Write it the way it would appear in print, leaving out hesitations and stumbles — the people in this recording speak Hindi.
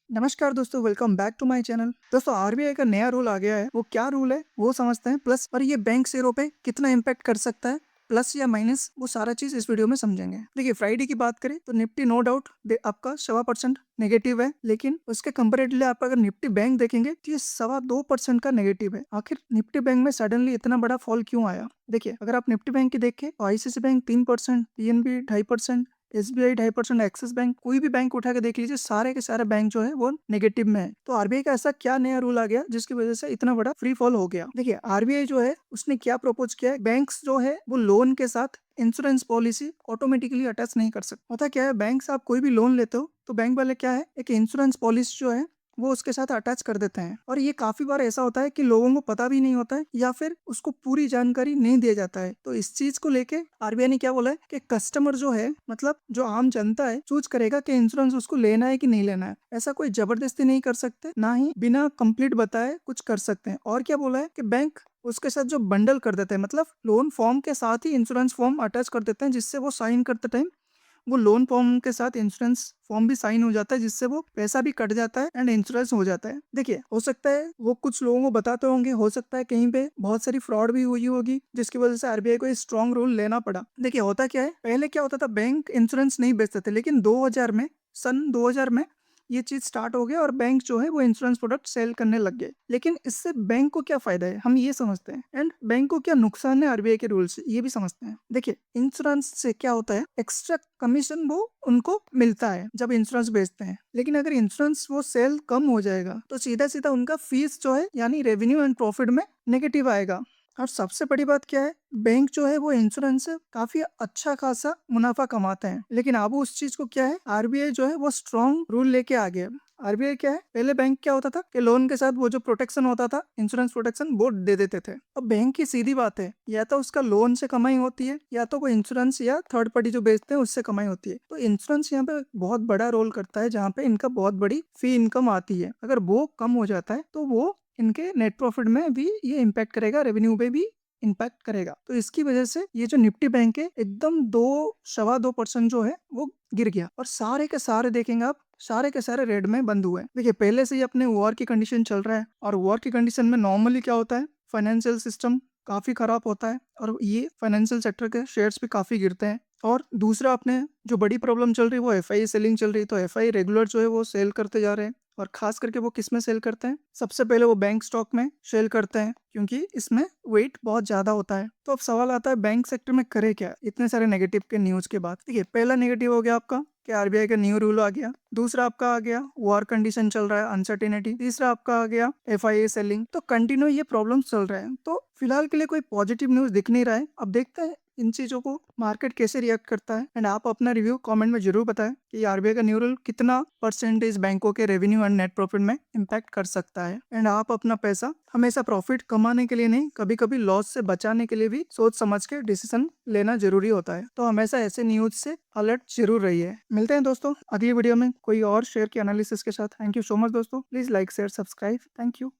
नमस्कार दोस्तों, welcome back to my channel. दोस्तों, आरबीआई का नया रूल आ गया है। वो क्या रूल है वो समझते हैं, प्लस और ये बैंक शेयरों पे कितना इम्पैक्ट कर सकता है, प्लस या माइनस, वो सारा चीज इस वीडियो में समझेंगे। देखिए, फ्राइडे की बात करें तो निफ्टी नो डाउट आपका 1.25% नेगेटिव है, लेकिन उसके कंपेरेटिवली आप अगर निफ्टी बैंक देखेंगे तो ये 2.25% का नेगेटिव है। आखिर निफ्टी बैंक में सडनली इतना बड़ा फॉल क्यों आया? देखिए, अगर आप निफ्टी बैंक की देखें तो ICICI bank 3%, PNB 2.5%, SBI 2.5%, Axis bank, कोई भी बैंक उठा के देख लीजिए, सारे के सारे बैंक जो है वो नेगेटिव में है। तो आरबीआई का ऐसा क्या नया रूल आ गया जिसकी वजह से इतना बड़ा फ्री फॉल हो गया? देखिए, आरबीआई जो है उसने क्या प्रपोज किया है, बैंक्स जो है वो लोन के साथ इंश्योरेंस पॉलिसी ऑटोमेटिकली अटैच नहीं कर सकते। होता क्या है, बैंक से आप कोई भी लोन लेते हो तो बैंक वाले क्या है, एक इंश्योरेंस पॉलिसी जो है वो उसके साथ अटैच कर देते हैं। और ये काफी बार ऐसा होता है कि लोगों को पता भी नहीं होता है या फिर उसको पूरी जानकारी नहीं दिया जाता है। तो इस चीज को लेके आरबीआई ने क्या बोला है कि कस्टमर जो है, मतलब जो आम जनता है, चूज करेगा कि इंश्योरेंस उसको लेना है कि नहीं लेना है। ऐसा कोई जबरदस्ती नहीं कर सकते, ना ही बिना कंप्लीट बताए कुछ कर सकते हैं। और क्या बोला है कि बैंक उसके साथ जो बंडल कर देते हैं, मतलब लोन फॉर्म के साथ ही इंश्योरेंस फॉर्म अटैच कर देते हैं, जिससे वो साइन करते टाइम वो लोन फॉर्म के साथ इंश्योरेंस फॉर्म भी साइन हो जाता है, जिससे वो पैसा भी कट जाता है एंड इंश्योरेंस हो जाता है। देखिए, हो सकता है वो कुछ लोगों को बताते होंगे, हो सकता है कहीं पे बहुत सारी फ्रॉड भी हुई होगी, जिसकी वजह से आरबीआई को स्ट्रॉन्ग रूल लेना पड़ा। देखिए, होता क्या है, पहले क्या होता था, बैंक इंश्योरेंस नहीं बेचते थे, लेकिन 2000 में, सन 2000 में ये चीज स्टार्ट हो गया और बैंक जो है वो इंश्योरेंस प्रोडक्ट सेल करने लग गए। लेकिन इससे बैंक को क्या फायदा है, हम ये समझते हैं, एंड बैंक को क्या नुकसान है आरबीआई के रूल से, ये भी समझते हैं। देखिए, इंश्योरेंस से क्या होता है, एक्स्ट्रा कमीशन वो उनको मिलता है जब इंश्योरेंस बेचते हैं। लेकिन अगर इंश्योरेंस वो सेल कम हो जाएगा तो सीधा सीधा उनका फीस जो है, यानी रेवेन्यू एंड प्रॉफिट में नेगेटिव आएगा। और सबसे बड़ी बात क्या है, बैंक जो है वो इंश्योरेंस से काफी अच्छा खासा मुनाफा कमाते हैं। लेकिन अब उस चीज को क्या है, आरबीआई जो है वो स्ट्रॉन्ग रूल लेके आ गया। आरबीआई क्या है, पहले बैंक क्या होता था कि लोन के साथ वो जो प्रोटेक्शन होता था, इंश्योरेंस प्रोटेक्शन, वो दे देते थे। अब बैंक की सीधी बात है, या तो उसका लोन से कमाई होती है, या तो वो इंश्योरेंस या थर्ड पार्टी जो बेचते हैं उससे कमाई होती है। तो इंश्योरेंस यहाँ पे बहुत बड़ा रोल करता है, जहाँ पे इनका बहुत बड़ी फी इनकम आती है। अगर वो कम हो जाता है तो वो इनके नेट प्रॉफिट में भी ये इम्पैक्ट करेगा, रेवेन्यू पे भी इम्पैक्ट करेगा। तो इसकी वजह से ये जो निफ्टी बैंक है, एकदम 2.25% जो है वो गिर गया। और सारे के सारे देखेंगे आप, सारे के सारे रेड में बंद हुए हैं। देखिए, पहले से ही अपने वॉर की कंडीशन चल रहा है, और वॉर की कंडीशन में नॉर्मली क्या होता है, फाइनेंशियल सिस्टम काफी खराब होता है, और ये फाइनेंशियल सेक्टर के शेयर्स भी काफी गिरते हैं। और दूसरा, अपने जो बड़ी प्रॉब्लम चल रही है वो एफआई सेलिंग चल रही है। तो एफआई रेगुलर जो है वो सेल करते जा रहे हैं, और खास करके वो किस में सेल करते हैं, सबसे पहले वो बैंक स्टॉक में सेल करते हैं, क्योंकि इसमें वेट बहुत ज्यादा होता है। तो अब सवाल आता है, बैंक सेक्टर में करे क्या इतने सारे नेगेटिव के न्यूज के बाद? देखिए, पहला नेगेटिव हो गया आपका कि आरबीआई का न्यू रूल आ गया। दूसरा आपका आ गया वॉर कंडीशन चल रहा है, अनसर्टेनिटी। तीसरा आपका आ गया एफआईए सेलिंग। तो कंटिन्यू ये प्रॉब्लम चल रहे हैं। तो फिलहाल के लिए कोई पॉजिटिव न्यूज दिख नहीं रहा है। अब देखते हैं इन चीजों को मार्केट कैसे रिएक्ट करता है। एंड आप अपना रिव्यू कमेंट में जरूर बताएं कि आरबीआई का न्यू रूल कितना परसेंटेज बैंकों के रेवेन्यू एंड नेट प्रॉफिट में इम्पैक्ट कर सकता है। एंड आप अपना पैसा हमेशा प्रॉफिट कमाने के लिए नहीं, कभी कभी लॉस से बचाने के लिए भी सोच समझ के डिसीजन लेना जरूरी होता है। तो हमेशा ऐसे न्यूज से अलर्ट जरूर रहिए। मिलते हैं दोस्तों अगली वीडियो में कोई और शेयर के एनालिसिस के साथ। थैंक यू सो मच दोस्तों, please like share subscribe. Thank you.